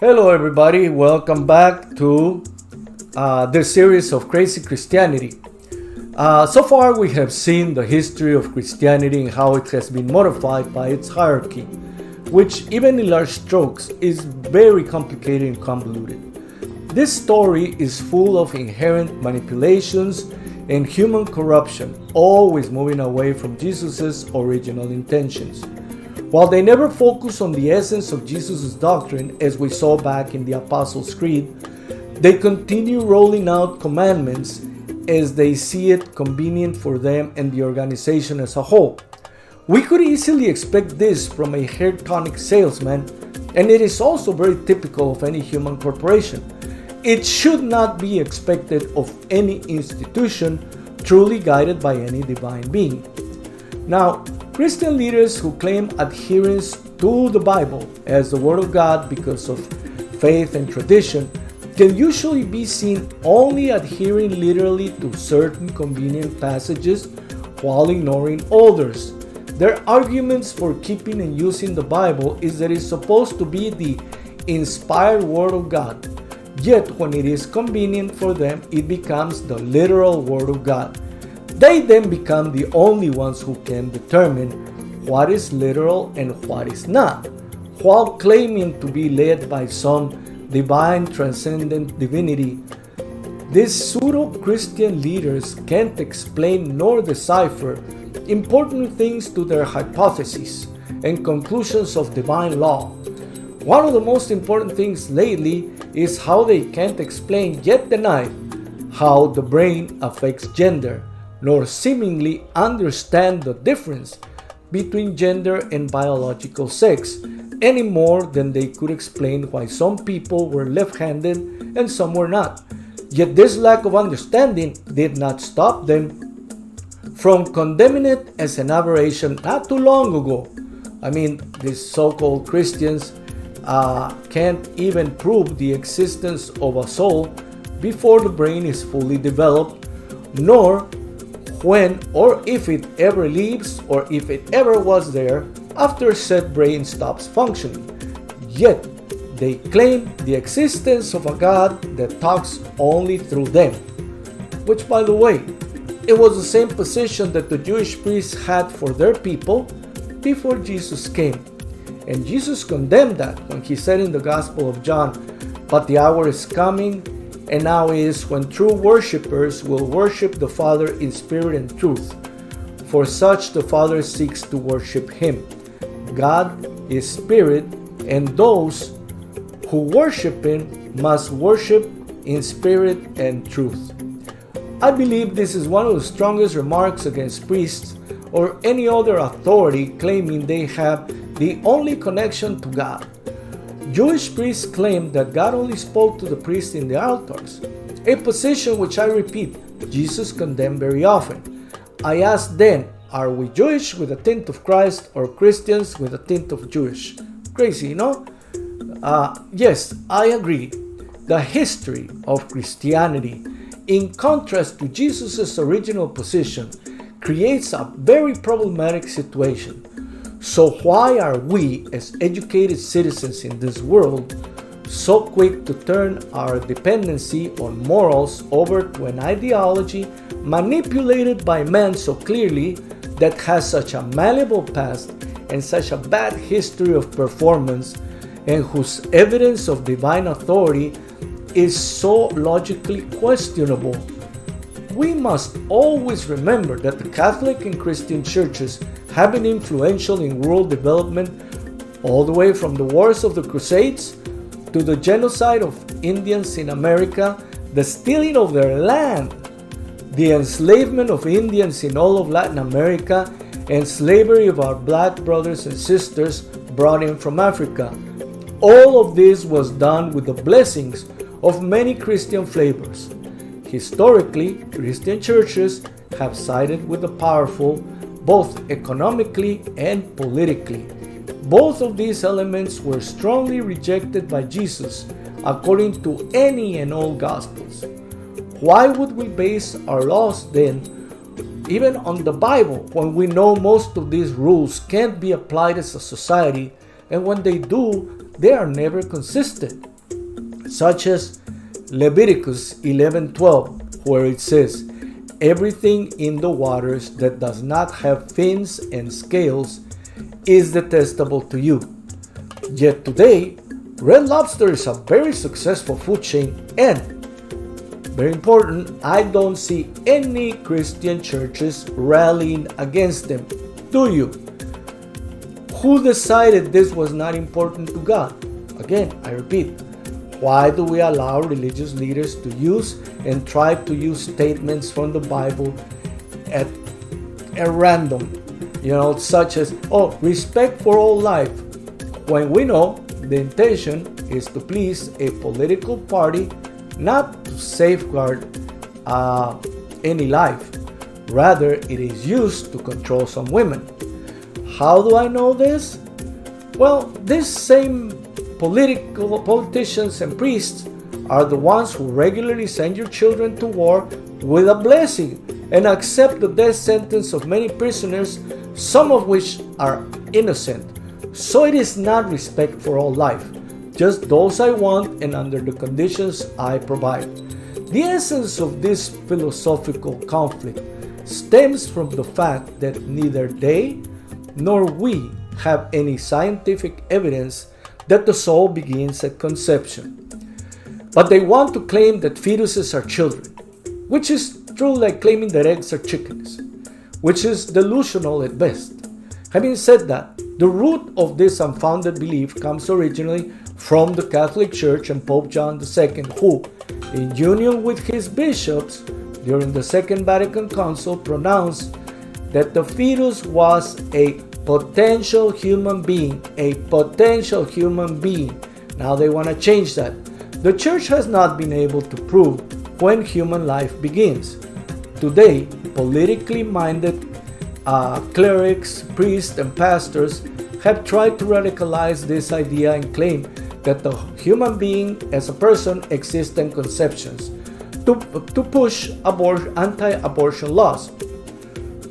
Hello, everybody. Welcome back to this series of Crazy Christianity. So far, we have seen the history of Christianity and how it has been modified by its hierarchy, which, even in large strokes, is very complicated and convoluted. This story is full of inherent manipulations and human corruption, always moving away from Jesus' original intentions. While they never focus on the essence of Jesus' doctrine, as we saw back in the Apostles' Creed, they continue rolling out commandments as they see it convenient for them and the organization as a whole. We could easily expect this from a hair tonic salesman, and it is also very typical of any human corporation. It should not be expected of any institution truly guided by any divine being. Now, Christian leaders who claim adherence to the Bible as the Word of God because of faith and tradition can usually be seen only adhering literally to certain convenient passages while ignoring others. Their arguments for keeping and using the Bible is that it's supposed to be the inspired Word of God, yet when it is convenient for them, it becomes the literal Word of God. They then become the only ones who can determine what is literal and what is not, while claiming to be led by some divine transcendent divinity. These pseudo-Christian leaders can't explain nor decipher important things to their hypotheses and conclusions of divine law. One of the most important things lately is how they can't explain yet deny how the brain affects gender, nor seemingly understand the difference between gender and biological sex, any more than they could explain why some people were left-handed and some were not. Yet this lack of understanding did not stop them from condemning it as an aberration not too long ago. These so-called Christians can't even prove the existence of a soul before the brain is fully developed, nor when or if it ever leaves or if it ever was there after said brain stops functioning. Yet they claim the existence of a God that talks only through them, which, by the way, it was the same position that the Jewish priests had for their people before Jesus came. And Jesus condemned that when he said in the Gospel of John, "But the hour is coming, and now is when true worshippers will worship the Father in spirit and truth. For such the Father seeks to worship him. God is spirit, and those who worship him must worship in spirit and truth." I believe this is one of the strongest remarks against priests or any other authority claiming they have the only connection to God. Jewish priests claim that God only spoke to the priests in the altars, a position which, I repeat, Jesus condemned very often. I ask then, are we Jewish with a tint of Christ or Christians with a tint of Jewish? Crazy, no? Yes, I agree. The history of Christianity, in contrast to Jesus' original position, creates a very problematic situation. So why are we, as educated citizens in this world, so quick to turn our dependency on morals over to an ideology manipulated by man so clearly, that has such a malleable past and such a bad history of performance, and whose evidence of divine authority is so logically questionable? We must always remember that the Catholic and Christian churches have been influential in world development all the way from the wars of the Crusades to the genocide of Indians in America, the stealing of their land, the enslavement of Indians in all of Latin America, and slavery of our black brothers and sisters brought in from Africa. All of this was done with the blessings of many Christian flavors. Historically, Christian churches have sided with the powerful, both economically and politically. Both of these elements were strongly rejected by Jesus, according to any and all Gospels. Why would we base our laws then even on the Bible when we know most of these rules can't be applied as a society and when they do, they are never consistent, such as Leviticus 11:12, where it says, "Everything in the waters that does not have fins and scales is detestable to you." Yet today, Red Lobster is a very successful food chain, and very important, I don't see any Christian churches rallying against them. Do you? Who decided this was not important to God? Again, I repeat, why do we allow religious leaders to use and try to use statements from the Bible at random, such as, respect for all life, when we know the intention is to please a political party, not to safeguard any life. Rather, it is used to control some women. How do I know this? Well, these same politicians and priests are the ones who regularly send your children to war with a blessing and accept the death sentence of many prisoners, some of which are innocent. So it is not respect for all life, just those I want and under the conditions I provide. The essence of this philosophical conflict stems from the fact that neither they nor we have any scientific evidence that the soul begins at conception. But they want to claim that fetuses are children, which is true like claiming that eggs are chickens, which is delusional at best. Having said that, the root of this unfounded belief comes originally from the Catholic Church and Pope John II, who, in union with his bishops during the Second Vatican Council, pronounced that the fetus was a potential human being. Now they want to change that. The Church has not been able to prove when human life begins. Today, politically minded clerics, priests, and pastors have tried to radicalize this idea and claim that the human being as a person exists in conceptions to push anti-abortion laws,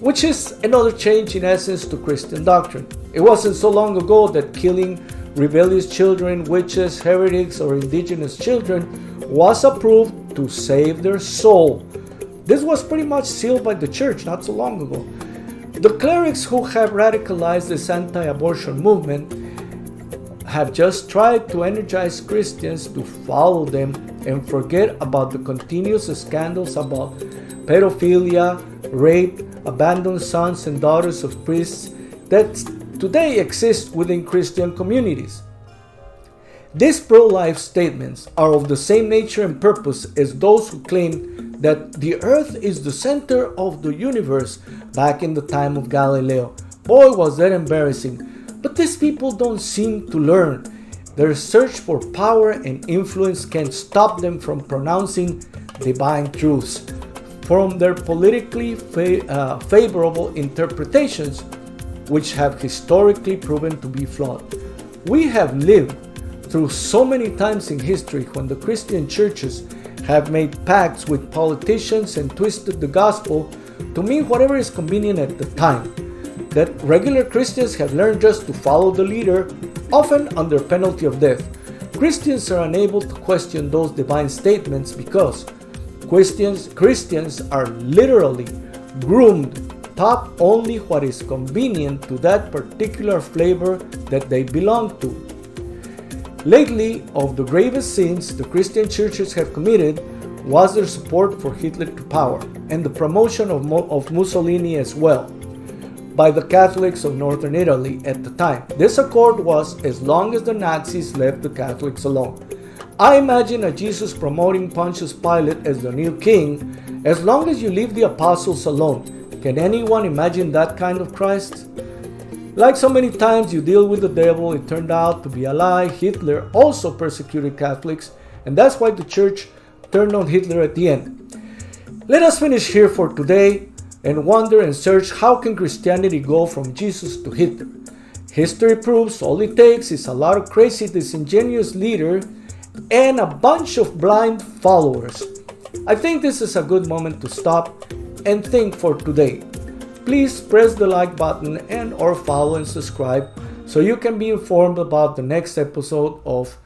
which is another change in essence to Christian doctrine. It wasn't so long ago that killing rebellious children, witches, heretics, or indigenous children was approved to save their soul. This was pretty much sealed by the Church not so long ago. The clerics who have radicalized this anti-abortion movement have just tried to energize Christians to follow them and forget about the continuous scandals about pedophilia, rape, abandoned sons and daughters of priests that today exist within Christian communities. These pro-life statements are of the same nature and purpose as those who claim that the earth is the center of the universe back in the time of Galileo. Boy, was that embarrassing. But these people don't seem to learn. Their search for power and influence can't stop them from pronouncing divine truths from their politically favorable interpretations, which have historically proven to be flawed. We have lived through so many times in history when the Christian churches have made pacts with politicians and twisted the gospel to mean whatever is convenient at the time, that regular Christians have learned just to follow the leader, often under penalty of death. Christians are unable to question those divine statements because Christians are literally groomed, taught only what is convenient to that particular flavor that they belong to. Lately, of the gravest sins the Christian churches have committed was their support for Hitler to power and the promotion of Mussolini as well by the Catholics of northern Italy at the time. This accord was as long as the Nazis left the Catholics alone. I imagine a Jesus promoting Pontius Pilate as the new king as long as you leave the apostles alone. Can anyone imagine that kind of Christ? Like so many times you deal with the devil, it turned out to be a lie. Hitler also persecuted Catholics, and that's why the church turned on Hitler at the end. Let us finish here for today and wonder and search, how can Christianity go from Jesus to Hitler? History proves all it takes is a lot of crazy, disingenuous leader and a bunch of blind followers. I think this is a good moment to stop and think for today. Please press the like button and or follow and subscribe so you can be informed about the next episode of